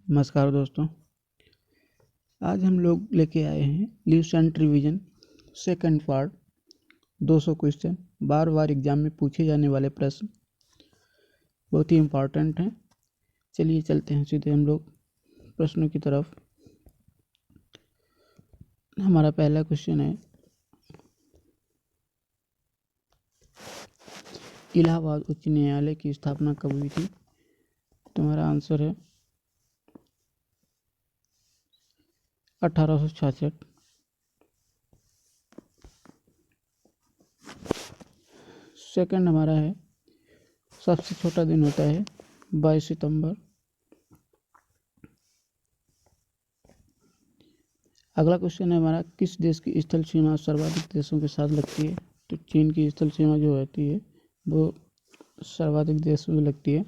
नमस्कार दोस्तों। आज हम लोग लेके आए हैं Lucent revision second part. 200 question बार बार एग्जाम में पूछे जाने वाले प्रश्न बहुत ही इम्पोर्टेंट हैं। चलिए चलते हैं सीधे हम लोग प्रश्नों की तरफ। हमारा पहला क्वेश्चन है, इलाहाबाद उच्च न्यायालय की स्थापना कब हुई थी? तुम्हारा आंसर है 1866। सेकंड हमारा है, सबसे छोटा दिन होता है 22 सितंबर। अगला क्वेश्चन है हमारा, किस देश की स्थल सीमा सर्वाधिक देशों के साथ लगती है? तो चीन की स्थल सीमा जो होती है वो सर्वाधिक देशों में लगती है।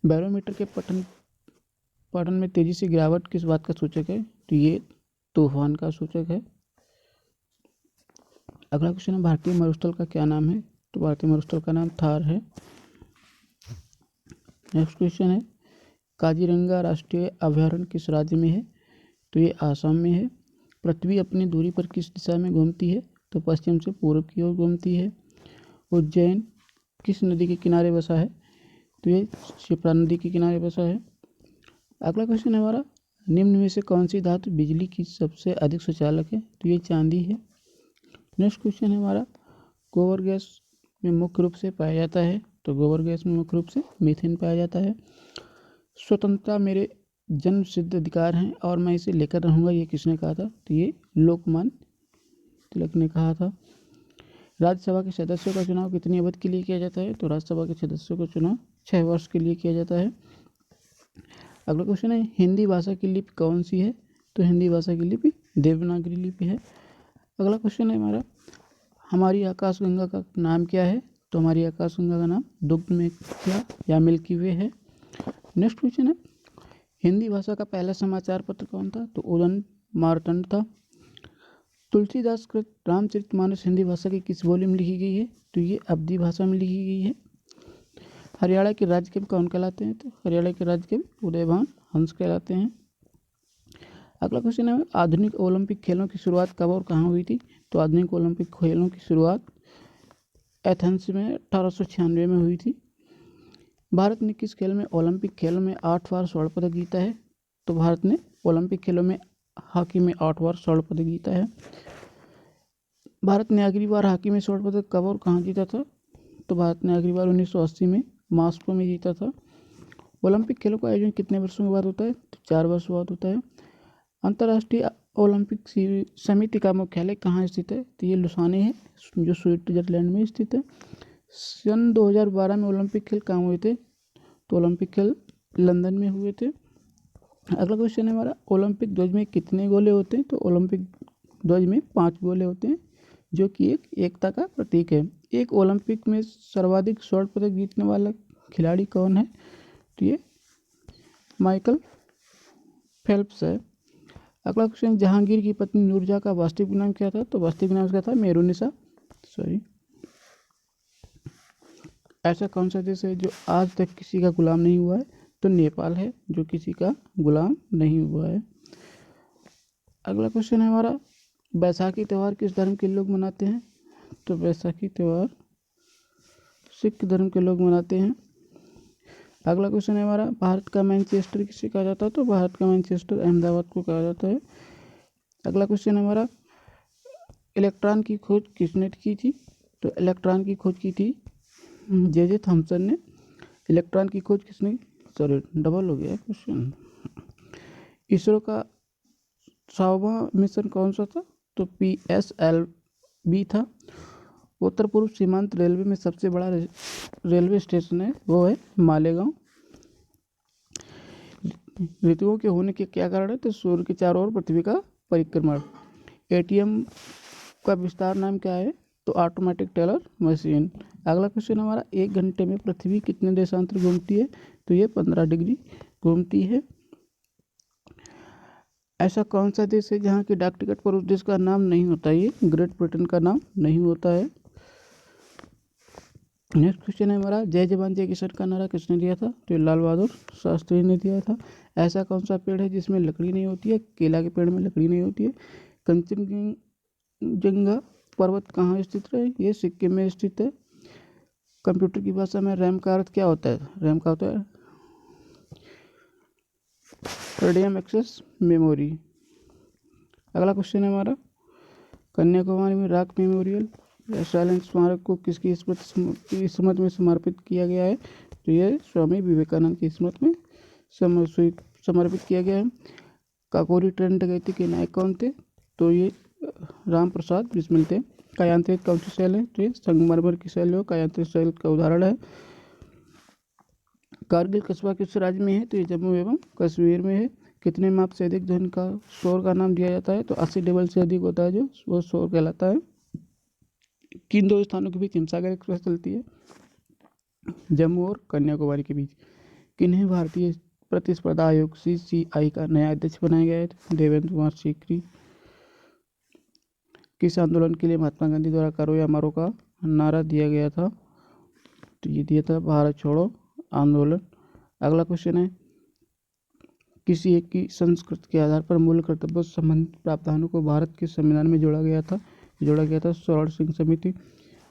बैरोमीटर के पठन में तेजी से गिरावट किस बात का सूचक है? तो ये तूफान का सूचक है। अगला क्वेश्चन है, भारतीय मरुस्थल का क्या नाम है? तो भारतीय मरुस्थल का नाम थार है। नेक्स्ट क्वेश्चन है, काजीरंगा राष्ट्रीय अभयारण्य किस राज्य में है? तो ये आसाम में है। पृथ्वी अपनी दूरी पर किस दिशा में घूमती है? तो पश्चिम से पूर्व की ओर घूमती है। उज्जैन किस नदी के किनारे बसा है? तो ये शिप्रा नदी के किनारे बसा है। अगला क्वेश्चन है हमारा, निम्न में से कौन सी धातु बिजली की सबसे अधिक सुचालक है? तो ये चांदी है। नेक्स्ट क्वेश्चन है हमारा, गोबर गैस में मुख्य रूप से पाया जाता है? तो गोबर गैस में मुख्य रूप से मीथेन पाया जाता है। स्वतंत्रता मेरे जन्म सिद्ध अधिकार हैं और मैं इसे लेकर रहूँगा, ये किसने कहा था? तो ये लोकमान्य तिलक ने कहा था। राज्यसभा के सदस्यों का चुनाव कितनी अवधि के लिए किया जाता है? तो राज्यसभा के सदस्यों का चुनाव 6 वर्ष के लिए किया जाता है। अगला क्वेश्चन है, हिंदी भाषा की लिपि कौन सी है? तो हिंदी भाषा की लिपि देवनागरी लिपि है। अगला क्वेश्चन है हमारा, हमारी आकाशगंगा का नाम क्या है? तो हमारी आकाशगंगा का नाम दुग्ध मेखला या मिल्की वे है। नेक्स्ट क्वेश्चन है, हिंदी भाषा का पहला समाचार पत्र कौन था? तो उदयन मार्तंड था। तुलसीदास कृत रामचरितमानस हिंदी भाषा की किस बोली में लिखी गई है? तो ये अवधी भाषा में लिखी गई है। हरियाणा के राज्य कवि कौन कहलाते हैं? तो हरियाणा के राज्य कवि उदयभान हंस कहलाते हैं। अगला क्वेश्चन है, आधुनिक ओलंपिक खेलों की शुरुआत कब और कहाँ हुई थी? तो आधुनिक ओलंपिक खेलों की शुरुआत एथेंस में 1896 में हुई थी। भारत ने किस खेल में ओलंपिक खेलों में 8 बार स्वर्ण पदक जीता है? तो भारत ने ओलंपिक खेलों में हॉकी में 8 बार स्वर्ण पदक जीता है। भारत ने आखिरी बार हॉकी में स्वर्ण पदक कब और कहाँ जीता था? तो भारत ने आखिरी बार 1980 में मॉस्को में जीता था। ओलंपिक खेलों का आयोजन कितने वर्षों के बाद होता है? तो 4 वर्ष बाद होता है। अंतर्राष्ट्रीय ओलंपिक समिति का मुख्यालय कहाँ स्थित है? तो ये लुसाने है, जो स्विट्जरलैंड में स्थित है। सन 2012 में ओलंपिक खेल कहाँ हुए थे? तो ओलंपिक खेल लंदन में हुए थे। अगला क्वेश्चन है हमारा, ओलंपिक ध्वज में कितने गोले होते हैं? तो ओलंपिक ध्वज में 5 गोले होते हैं, जो कि एक एकता का प्रतीक है। एक ओलंपिक में सर्वाधिक स्वर्ण पदक जीतने वाला खिलाड़ी कौन है? तो ये माइकल फेल्प्स है। अगला क्वेश्चन, जहांगीर की पत्नी नूरजहां का वास्तविक नाम क्या था? तो वास्तविक नाम उसका था मेरुनिसा। ऐसा कौन सा देश है जो आज तक किसी का गुलाम नहीं हुआ है? तो नेपाल है, जो किसी का गुलाम नहीं हुआ है। अगला क्वेश्चन है हमारा, बैसाखी त्यौहार किस धर्म के लोग मनाते हैं? तो बैसाखी त्यौहार सिख धर्म के लोग मनाते हैं। अगला क्वेश्चन है हमारा, भारत का मैनचेस्टर किसे कहा जाता है? तो भारत का मैनचेस्टर अहमदाबाद को कहा जाता है। अगला क्वेश्चन है हमारा, इलेक्ट्रॉन की खोज किसने की थी? तो इलेक्ट्रॉन की खोज की थी जे थॉमसन ने। इलेक्ट्रॉन की खोज किसने, सॉरी डबल हो गया क्वेश्चन। इसरो का 100वां मिशन कौन सा था? तो PSLV था। उत्तर पूर्व सीमांत रेलवे में सबसे बड़ा रेलवे स्टेशन है, वो है मालेगांव। ऋतुओं के होने के क्या कारण है? तो सूर्य के चारों ओर पृथ्वी का परिक्रमण। ATM का विस्तार नाम क्या है? तो ऑटोमेटिक टेलर मशीन। अगला क्वेश्चन हमारा, 1 घंटे में पृथ्वी कितने देशांतर घूमती है? तो ये 15 डिग्री घूमती है। ऐसा कौन सा देश है जहाँ की डाक टिकट पर उस देश का नाम नहीं होता? ये ग्रेट ब्रिटेन का नाम नहीं होता है। नेक्स्ट क्वेश्चन है हमारा, जय जवान जय किसान का नारा किसने दिया था? तो ये लाल बहादुर शास्त्री ने दिया था। ऐसा कौन सा पेड़ है जिसमें लकड़ी नहीं होती है? केला के पेड़ में लकड़ी नहीं होती है। कंचनजंगा पर्वत कहाँ स्थित है? ये सिक्किम में स्थित है। कंप्यूटर की भाषा में रैम का अर्थ क्या होता है? रैम का होता है रैंडम एक्सेस मेमोरी। अगला क्वेश्चन है हमारा, कन्याकुमारी में रॉक मेमोरियल साइलेंस स्मारक को किसकी स्मृति में समर्पित किया गया है? तो ये स्वामी विवेकानंद की स्मृति में समर्पित किया गया है। काकोरी ट्रेन डकैती के नायक कौन थे? तो ये राम प्रसाद बिस्मिल थे। कायांतरित कौन सी शैल है? तो ये संगमरमर की शैल जो कायांतरित शैल का उदाहरण है। कारगिल कस्बा किस राज्य में है? तो ये जम्मू एवं कश्मीर में है। कितने माप से अधिक ध्वनि का शोर का नाम दिया जाता है? तो 80 डेबल से अधिक होता है जो वो शोर कहलाता है। किन दो स्थानों के बीच हिमसागर एक्सप्रेस चलती है? जम्मू और कन्याकुमारी के बीच। किन्हें भारतीय प्रतिस्पर्धा आयोग CCI का नया अध्यक्ष बनाया गया है? देवेंद्र कुमार सीकरी। किस आंदोलन के लिए महात्मा गांधी द्वारा करो या मरो का नारा दिया गया था? तो ये दिया था भारत छोड़ो आंदोलन। अगला क्वेश्चन है, किसी एक की संस्कृति के आधार पर मूल कर्तव्य संबंधित प्रावधानों को भारत के संविधान में जोड़ा गया था स्वर्ण सिंह समिति।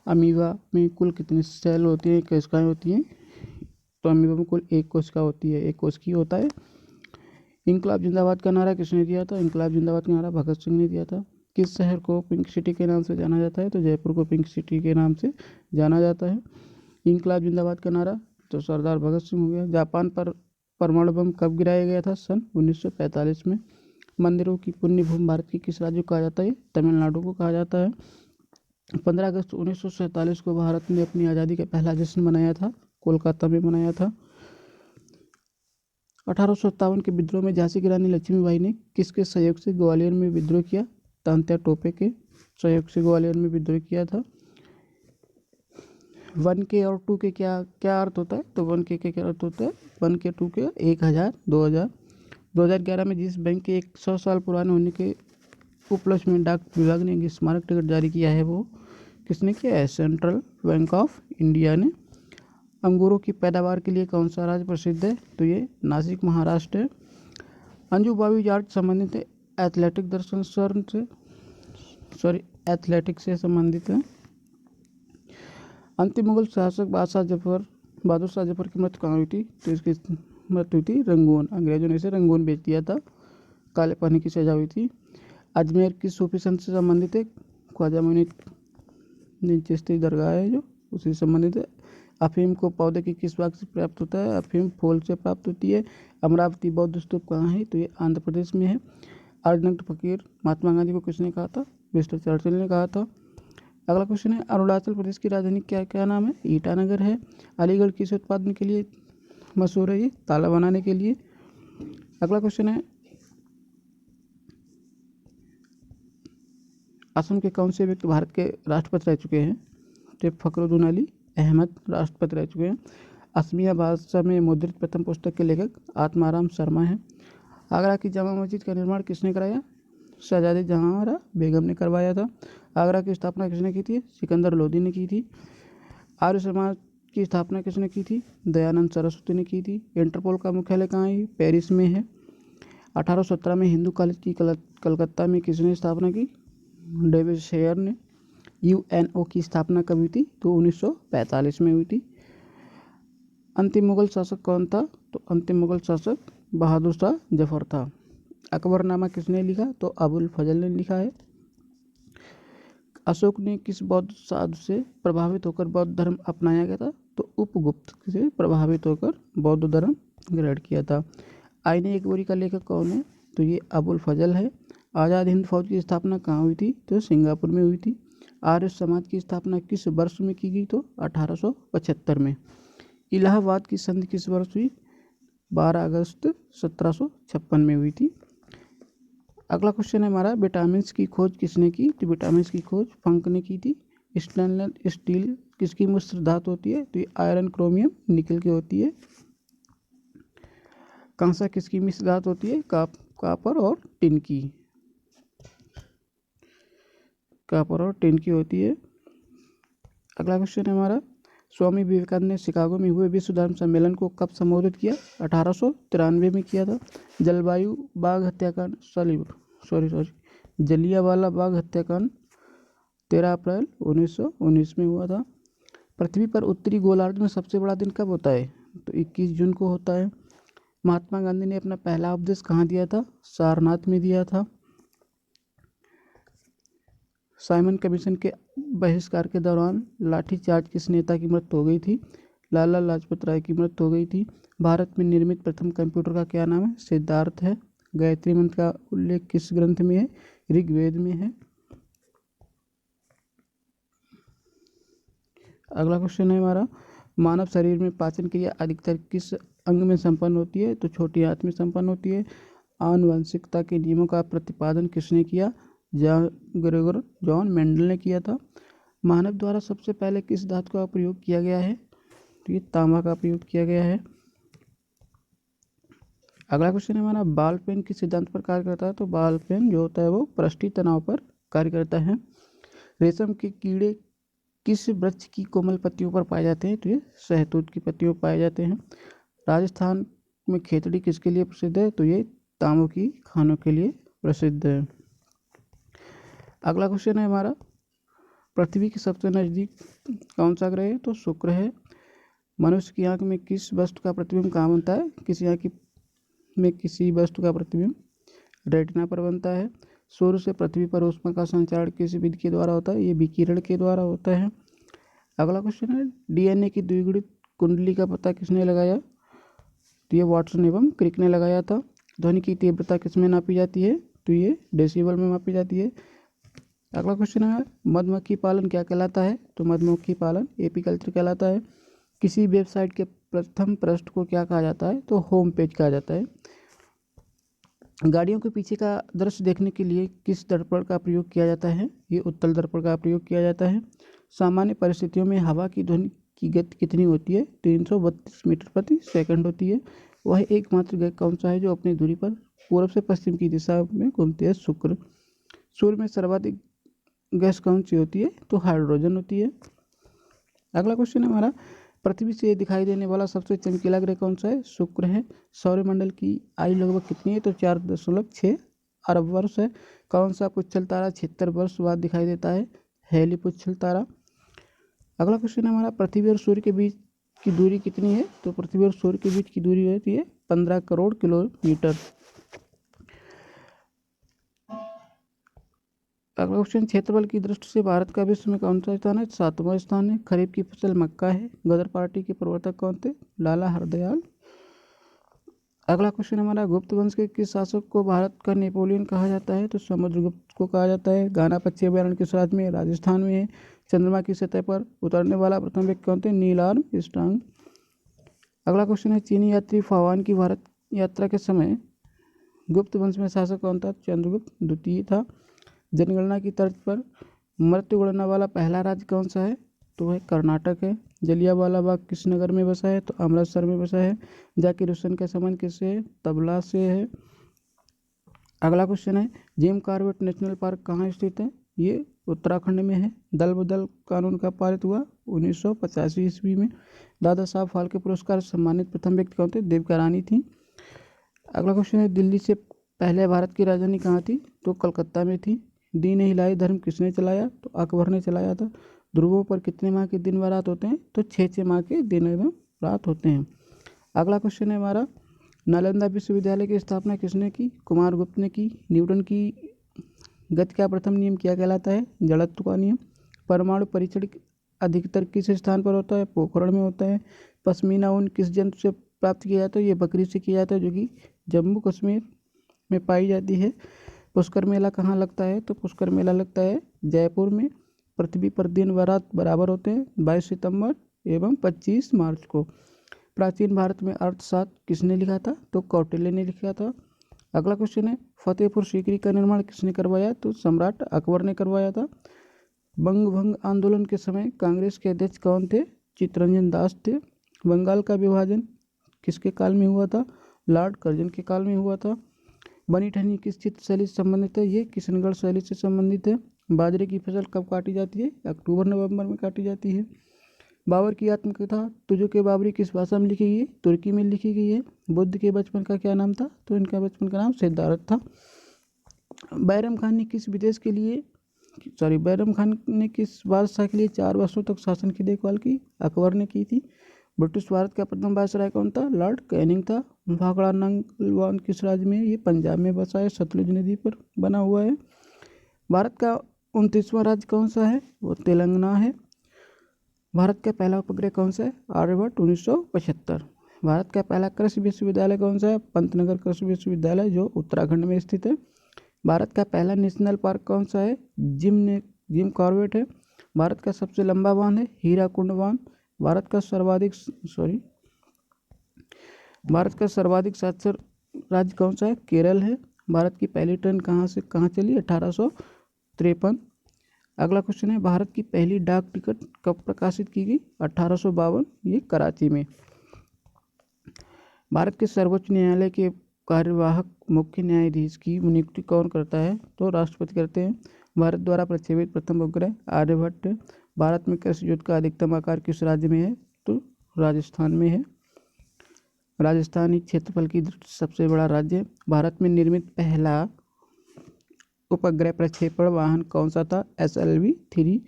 अमीबा में कुल कितनी सेल होती हैं, कोशिकाएं होती हैं? तो अमीबा में कुल एक कोशिका होती है, एक कोशिकी होता है। इंकलाब जिंदाबाद का नारा किसने दिया था? इंकलाब जिंदाबाद का नारा भगत सिंह ने दिया था। किस शहर को पिंक सिटी के नाम से जाना जाता है? तो जयपुर को पिंक सिटी के नाम से जाना जाता है। इंकलाब जिंदाबाद का नारा तो सरदार भगत सिंह हो गया। जापान पर परमाणु बम कब गिराया गया था? सन 1945 में। मंदिरों की पुण्य भूमि भारत की किस राज्य को कहा जाता है? तमिलनाडु को कहा जाता है। 15 अगस्त 1947 को भारत ने अपनी आज़ादी का पहला जश्न मनाया था, कोलकाता में मनाया था। 1857 के विद्रोह में झांसी की रानी लक्ष्मीबाई ने किसके सहयोग से ग्वालियर में विद्रोह किया? तांत्या टोपे के सहयोग से ग्वालियर में विद्रोह किया था। 1K और 2K क्या क्या अर्थ होता है? तो 1K के क्या अर्थ होता है? 1K 2K 1000 2000। 2011 में जिस बैंक के 100 साल पुराने होने के उपलक्ष्य में डाक विभाग ने स्मारक टिकट जारी किया है, वो किसने किया है? सेंट्रल बैंक ऑफ इंडिया ने। अंगूरों की पैदावार के लिए कौन सा राज्य प्रसिद्ध है? तो ये नासिक महाराष्ट्र है। अंजू बावी जाट संबंधित है एथलेटिक दर्शन से एथलेटिक्स से संबंधित है। अंतिम मुगल शासक बहादुर शाह जफर की मृत्यु कहाँ हुई थी? तो इसकी मृत्यु हुई थी रंगून। अंग्रेजों ने इसे रंगून बेच दिया था, काले पानी की सजा हुई थी। अजमेर की सूफी संत से संबंधित है ख्वाजा मोइनुद्दीन चिश्ती दरगाह है जो उसी से संबंधित है। अफीम को पौधे की किस भाग से प्राप्त होता है? अफीम फूल से प्राप्त होती है। अमरावती बौद्ध स्तूप कहाँ है? तो ये आंध्र प्रदेश में है। अर्धनग्न फकीर महात्मा गांधी को किसने कहा था? मिस्टर चर्चिल ने कहा था। अगला क्वेश्चन है, अरुणाचल प्रदेश की राजधानी क्या क्या नाम है? ईटानगर है। अलीगढ़ किस उत्पादन के लिए मशहूर है? ये ताला बनाने के लिए। अगला क्वेश्चन है, असम के कौन से व्यक्ति भारत के राष्ट्रपति रह चुके हैं? तो फखरुद्दीन अली अहमद राष्ट्रपति रह चुके हैं। असमिया भाषा में मुद्रित प्रथम पुस्तक के लेखक आत्माराम शर्मा हैं। आगरा की जामा मस्जिद का निर्माण किसने कराया? शहजादी जहांआरा बेगम ने करवाया था। आगरा की स्थापना किसने की थी? सिकंदर लोदी ने की थी। आर्य समाज की स्थापना किसने की थी? दयानंद सरस्वती ने की थी। इंटरपोल का मुख्यालय कहाँ है? पेरिस में है। 1817 में हिंदू कॉलेज की कलकत्ता में किसने स्थापना की? डेविड शेयर ने। UNO की स्थापना कब हुई थी? तो 1945 में हुई थी। अंतिम मुगल शासक कौन था? तो अंतिम मुगल शासक बहादुर शाह जफर था। अकबरनामा किसने लिखा? तो अबुल फजल ने लिखा है। अशोक ने किस बौद्ध साधु से प्रभावित होकर बौद्ध धर्म अपनाया गया था? तो उपगुप्त से प्रभावित होकर बौद्ध धर्म ग्रहण किया था। आईने अकबरी का लेखक कौन है? तो ये अबुल फजल है। आज़ाद हिंद फौज की स्थापना कहाँ हुई थी? तो सिंगापुर में हुई थी। आर्य समाज की स्थापना किस वर्ष में की गई? तो 1875 में। इलाहाबाद की संधि किस वर्ष हुई? 12 अगस्त 1756 में हुई थी। अगला क्वेश्चन है हमारा, विटामिन की खोज किसने की? तो विटामिन की खोज फंक ने की थी। स्टेनलेस स्टील किसकी मिश्र धातु होती है? तो ये आयरन क्रोमियम निकल की होती है। कांसा किसकी मिश्र धातु होती है? कॉपर और टिन की। कॉपर और टिन की होती है। अगला क्वेश्चन है हमारा, स्वामी विवेकानंद ने शिकागो में हुए विश्व धर्म सम्मेलन को कब संबोधित किया? 1893 में किया था। जलवायु बाग हत्याकांड जलियांवाला बाग हत्याकांड 13 अप्रैल 1919 में हुआ था। पृथ्वी पर उत्तरी गोलार्ध में सबसे बड़ा दिन कब होता है? तो 21 जून को होता है। महात्मा गांधी ने अपना पहला उपदेश कहाँ दिया था? सारनाथ में दिया था। साइमन कमीशन के बहिष्कार के दौरान लाठीचार्ज किस नेता की मृत्यु हो गई थी? लाला लाजपत राय की मृत्यु हो गई थी। भारत में निर्मित प्रथम कंप्यूटर का क्या नाम है? सिद्धार्थ है। गायत्री मंत्र का उल्लेख किस ग्रंथ में है? ऋग्वेद में है। अगला क्वेश्चन है हमारा, मानव शरीर में पाचन क्रिया अधिकतर किस अंग में संपन्न होती है? तो छोटी आंत में संपन्न होती है। आनुवंशिकता के नियमों का प्रतिपादन किसने किया? ग्रेगोर जॉन मेंडल ने किया था। मानव द्वारा सबसे पहले किस धातु का प्रयोग किया गया है? तो ये तांबा का प्रयोग किया गया है। अगला क्वेश्चन है हमारा, बाल पेन किस सिद्धांत पर कार्य करता है? तो बाल पेन जो होता है वो पृष्ठीय तनाव पर कार्य करता है। रेशम के कीड़े किस वृक्ष की कोमल पत्तियों पर पाए जाते हैं? तो ये शहतूत की पत्तियों पर पाए जाते हैं। राजस्थान में खेतड़ी किसके लिए प्रसिद्ध है? तो ये तांबों की खानों के लिए प्रसिद्ध है। अगला क्वेश्चन है हमारा, पृथ्वी के सबसे नज़दीक कौन सा ग्रह है? तो शुक्र है। मनुष्य की आंख में किस वस्तु का प्रतिबिंब कहाँ बनता है? किसी आंख में किसी वस्तु का प्रतिबिंब रेटिना पर बनता है। सूर्य से पृथ्वी पर ऊष्मा का संचारण किस विधि के द्वारा होता है? ये विकिरण के द्वारा होता है। अगला क्वेश्चन है, डीएनए की द्विगुणित कुंडली का पता किसने लगाया? तो ये वाटसन एवं क्रिक ने लगाया था। ध्वनि की तीव्रता किसमें नापी जाती है? तो ये डेसिबल में मापी जाती है। अगला क्वेश्चन है, मधुमक्खी पालन क्या कहलाता है? तो मधुमक्खी पालन एपीकल्चर कहलाता है। किसी वेबसाइट के प्रथम पृष्ठ को क्या कहा जाता है? तो होम पेज कहा जाता है। गाड़ियों के पीछे का दृश्य देखने के लिए किस दर्पण का प्रयोग किया जाता है? ये उत्तल दर्पण का प्रयोग किया जाता है। सामान्य परिस्थितियों में हवा की ध्वनि की गति कितनी होती है? 332 मीटर प्रति सेकंड होती है। वह एकमात्र ग्रह कौन सा है जो अपनी दूरी पर पूर्व से पश्चिम की दिशा में घूमती है? शुक्र। सूर्य में सर्वाधिक गैस कौन सी होती है? तो हाइड्रोजन होती है। अगला क्वेश्चन है हमारा, पृथ्वी से दिखाई देने वाला सबसे चमकीला ग्रह कौन सा है? शुक्र है। सौरमंडल की आयु लगभग कितनी है? तो 4.6 अरब वर्ष है। कौन सा पुच्छल तारा 76 वर्ष बाद दिखाई देता है? हेली पुच्छल तारा। अगला क्वेश्चन है हमारा, पृथ्वी और सूर्य के बीच की दूरी कितनी है? तो पृथ्वी और सूर्य के बीच की दूरी होती है 15 करोड़ किलोमीटर। अगला क्वेश्चन, क्षेत्रफल की दृष्टि से भारत का विश्व में कौन सा स्थान है? 7वां स्थान है। खरीफ की फसल मक्का है। गदर पार्टी के प्रवर्तक कौन थे? लाला हरदयाल। अगला क्वेश्चन हमारा, गुप्त वंश के किस शासक को भारत का नेपोलियन कहा जाता है? तो समुद्रगुप्त को कहा जाता है। गाना पक्षी अभयारण्य किस राज्य में? राजस्थान में है। चंद्रमा की सतह पर उतरने वाला प्रथम व्यक्ति कौन थे? Neil Armstrong. अगला क्वेश्चन है, चीनी यात्री फावान की भारत यात्रा के समय गुप्त वंश में शासक कौन था? चंद्रगुप्त द्वितीय था। जनगणना की तर्ज पर मृत्यु गणना वाला पहला राज्य कौन सा है? तो वह कर्नाटक है। जलियांवाला बाग किस नगर में बसा है? तो अमृतसर में बसा है। जाकिर हुसैन का संबंध किससे है? तबला से है। अगला क्वेश्चन है, जिम कॉर्बेट नेशनल पार्क कहाँ स्थित है? ये उत्तराखंड में है। दल बदल कानून का पारित हुआ 1985 ईस्वी में। दादा साहब फाल्के पुरस्कार सम्मानित प्रथम व्यक्ति कौन थे? देविका रानी थी। अगला क्वेश्चन है, दिल्ली से पहले भारत की राजधानी कहाँ थी? तो कलकत्ता में थी। दीन हिलाई धर्म किसने चलाया? तो अकबर ने चलाया था। ध्रुवों पर कितने माह के दिन व रात होते हैं? तो 6 माह के दिन एवं रात होते हैं। अगला क्वेश्चन है हमारा, नालंदा विश्वविद्यालय की स्थापना किसने की? कुमारगुप्त ने की। न्यूटन की गति का प्रथम नियम क्या कहलाता है? जड़त्व का नियम। परमाणु परीक्षण अधिकतर किस स्थान पर होता है? पोखरण में होता है। पश्मीना ऊन किस जंतु से प्राप्त किया जाता है? ये बकरी से किया जाता है, जो कि जम्मू कश्मीर में पाई जाती है। पुष्कर मेला कहाँ लगता है? तो पुष्कर मेला लगता है जयपुर में। पृथ्वी पर दिन व रात बराबर होते हैं 22 सितंबर एवं 25 मार्च को। प्राचीन भारत में अर्थशास्त्र किसने लिखा था? तो कौटिल्य ने लिखा था। अगला क्वेश्चन है, फतेहपुर सीकरी का निर्माण किसने करवाया? तो सम्राट अकबर ने करवाया था। बंग भंग आंदोलन के समय कांग्रेस के अध्यक्ष कौन थे? चित्तरंजन दास थे। बंगाल का विभाजन किसके काल में हुआ था? लॉर्ड कर्जन के काल में हुआ था। बनी ठनी किस चित्र शैली से संबंधित है? ये किशनगढ़ शैली से संबंधित है। बाजरे की फसल कब काटी जाती है? अक्टूबर नवंबर में काटी जाती है। बाबर की आत्मकथा तुझो के बाबरी किस भाषा में लिखी गई है? तुर्की में लिखी गई है। बुद्ध के बचपन का क्या नाम था? तो इनका बचपन का नाम सिद्धार्थ था। बैरम खान ने किस बादशाह के लिए 4 वर्षों तक शासन की देखभाल की? अकबर ने की थी। ब्रिटिश भारत का प्रथम वायसराय कौन था? लॉर्ड कैनिंग था। भाखड़ा नंगलवान किस राज्य में है? ये पंजाब में बसा है, सतलुज नदी पर बना हुआ है। भारत का 29वां राज्य कौन सा है? वो तेलंगाना है। भारत का पहला उपग्रह कौन सा है? आर्यभट्ट 1975। भारत का पहला कृषि विश्वविद्यालय कौन सा है? पंतनगर कृषि विश्वविद्यालय जो उत्तराखंड में स्थित है। भारत का पहला नेशनल पार्क कौन सा है? जिम कॉर्बेट है। भारत का सबसे लंबा बांध है हीराकुंड बांध। भारत का सर्वाधिक साक्षर राज्य कौन सा है? केरल है। भारत की पहली ट्रेन कहाँ से कहाँ चली? 1853। अगला क्वेश्चन है, भारत की पहली डाक टिकट कब प्रकाशित की गई? 1852, ये कराची में। भारत के सर्वोच्च न्यायालय के कार्यवाहक मुख्य न्यायाधीश की नियुक्ति कौन करता है? तो राष्ट्रपति करते हैं। भारत द्वारा प्रक्षेपित प्रथम उपग्रह आर्यभट्ट। भारत में कृषि युद्ध का अधिकतम आकार किस राज्य में है? तो राजस्थान में है। राजस्थान ही क्षेत्रफल की दृष्टि से सबसे बड़ा राज्य है। भारत में निर्मित पहला उपग्रह प्रक्षेपण वाहन कौन सा था? SLV-3।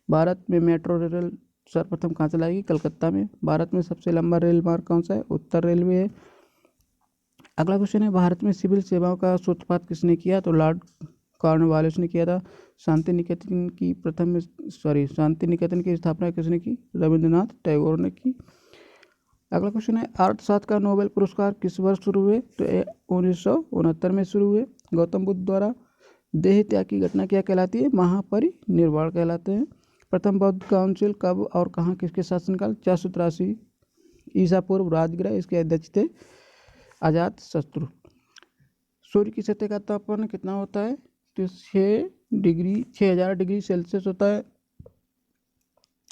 भारत में मेट्रो रेल सर्वप्रथम कहाँ चलाएगी? कलकत्ता में। भारत में सबसे लंबा रेल मार्ग कौन सा है? उत्तर रेलवे है। अगला क्वेश्चन है, भारत में सिविल सेवाओं का सूत्रपात किसने किया? तो लॉर्ड कॉर्नवालिस ने किया था। शांति निकेतन की स्थापना किसने की? रविंद्रनाथ टैगोर ने की। अगला क्वेश्चन है, अर्थशास्त्र का नोबेल पुरस्कार किस वर्ष शुरू हुए? तो 1969 में शुरू हुए। गौतम बुद्ध द्वारा देह त्याग की घटना क्या कहलाती है? महापरिनिर्वाण कहलाते हैं। प्रथम बौद्ध काउंसिल कब और कहाँ किसके शासनकाल? 483 ईसा पूर्व। राजगृह, इसके अध्यक्ष थे अजात शत्रु। सूर्य की सतह का तापमान कितना होता है? तो 6000 डिग्री सेल्सियस होता है।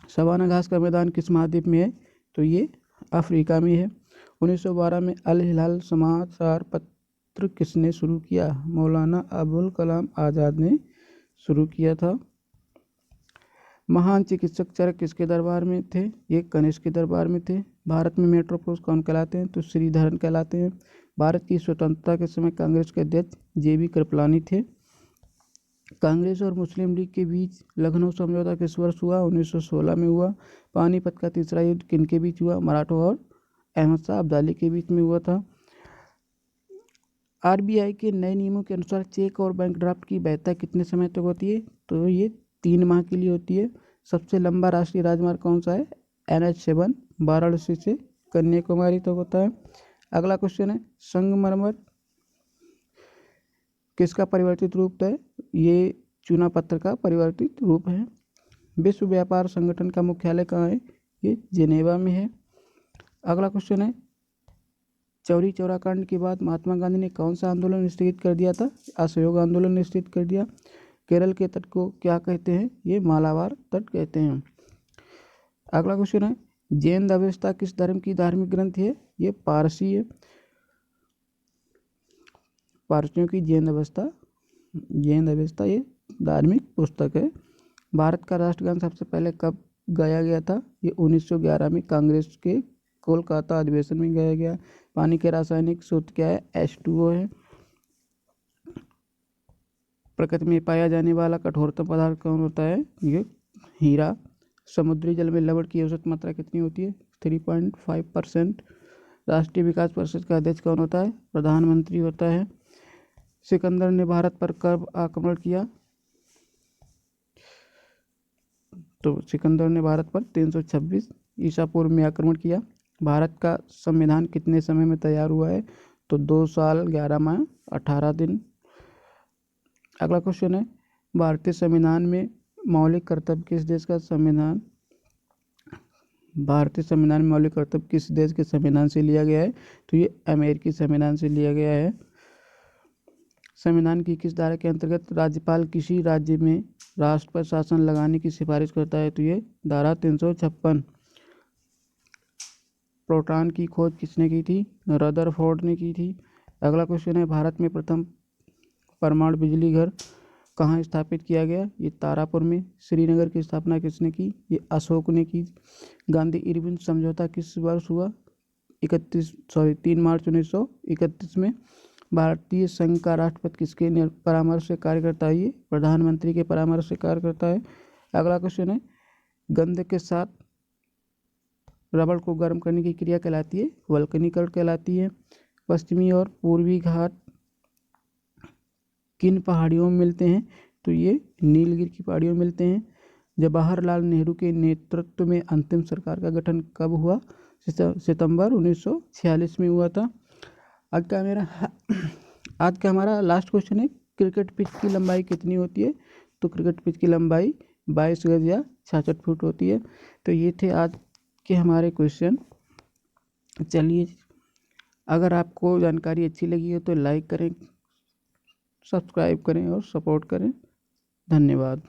सवाना घास का मैदान किस महाद्वीप में है? तो ये अफ्रीका में है। 1912 में अल हिलाल समाचार पत्र किसने शुरू किया? मौलाना अबुल कलाम आज़ाद ने शुरू किया था। महान चिकित्सक चरक किसके दरबार में थे? ये कनिष्क के दरबार में थे। भारत में मेट्रो पुरुष कौन कहलाते हैं? तो श्रीधरन कहलाते हैं। भारत की स्वतंत्रता के समय कांग्रेस के अध्यक्ष JB कृपलानी थे। कांग्रेस और मुस्लिम लीग के बीच लखनऊ समझौता किस वर्ष हुआ? 1916 में हुआ। पानीपत का तीसरा युद्ध किनके बीच हुआ? मराठों और अहमद शाह अब्दाली के बीच में हुआ था। RBI के नए नियमों के अनुसार चेक और बैंक ड्राफ्ट की वैधता कितने समय तक होती है? तो ये 3 माह के लिए होती है। सबसे लंबा राष्ट्रीय राजमार्ग कौन सा है? NH7 वाराणसी से कन्याकुमारी तक होता है। अगला क्वेश्चन है, संगमरमर किसका परिवर्तित रूप है? ये चूना पत्थर का परिवर्तित रूप है। विश्व व्यापार संगठन का मुख्यालय कहाँ है? ये जिनेवा में है। अगला क्वेश्चन है, चौरी चौरा कांड के बाद महात्मा गांधी ने कौन सा आंदोलन स्थगित कर दिया था? असहयोग आंदोलन ने स्थगित कर दिया। केरल के तट को क्या कहते हैं? ये मालाबार तट कहते हैं। अगला क्वेश्चन है, जैन अवेस्ता किस धर्म की धार्मिक ग्रंथ है? ये पारसी है। पारसियों की जैन अवेस्ता ये धार्मिक पुस्तक है। भारत का राष्ट्रगान सबसे पहले कब गाया गया था? ये 1911 में कांग्रेस के कोलकाता अधिवेशन में गाया गया। पानी के रासायनिक सूत्र क्या है? H2O है। प्रकृति में पाया जाने वाला कठोरतम पदार्थ कौन होता है? ये हीरा। समुद्री जल में लवण की औसत मात्रा कितनी होती है? 3.5%। राष्ट्रीय विकास परिषद का अध्यक्ष कौन होता है? प्रधानमंत्री होता है। सिकंदर ने भारत पर कब आक्रमण किया? तो सिकंदर ने भारत पर 326 ईसा पूर्व में आक्रमण किया। भारत का संविधान कितने समय में तैयार हुआ है? तो 2 साल 11 माह 18 दिन। अगला क्वेश्चन है, भारतीय संविधान में मौलिक कर्तव्य किस देश का संविधान? भारतीय संविधान में मौलिक कर्तव्य किस देश के संविधान से लिया गया है? तो ये अमेरिकी संविधान से लिया गया है। संविधान की किस धारा के अंतर्गत राज्यपाल किसी राज्य में राष्ट्र पर शासन लगाने की सिफारिश करता है? तो ये धारा 356। प्रोटॉन की खोज किसने की थी? रदरफोर्ड ने की थी। अगला क्वेश्चन है, भारत में प्रथम परमाणु बिजली घर कहाँ स्थापित किया गया? ये तारापुर में। श्रीनगर की स्थापना किसने की? ये अशोक ने की। गांधी इरविन समझौता किस वर्ष हुआ? 3 मार्च 1931 में। भारतीय संघ का राष्ट्रपति किसके परामर्श से कार्य करता है? ये प्रधानमंत्री के परामर्श से कार्य करता है। अगला क्वेश्चन है, गंध के साथ रबड़ को गर्म करने की क्रिया कहलाती है? वल्कनीकरण कहलाती है। पश्चिमी और पूर्वी घाट किन पहाड़ियों में मिलते हैं? तो ये नीलगिरी की पहाड़ियों में मिलते हैं। जवाहरलाल नेहरू के नेतृत्व में अंतिम सरकार का गठन कब हुआ? सितंबर 1946 में हुआ था। आज का हमारा लास्ट क्वेश्चन है, क्रिकेट पिच की लंबाई कितनी होती है? तो क्रिकेट पिच की लंबाई 22 गज या 66 फुट होती है। तो ये थे आज के हमारे क्वेश्चन। चलिए, अगर आपको जानकारी अच्छी लगी हो तो लाइक करें, सब्सक्राइब करें और सपोर्ट करें। धन्यवाद।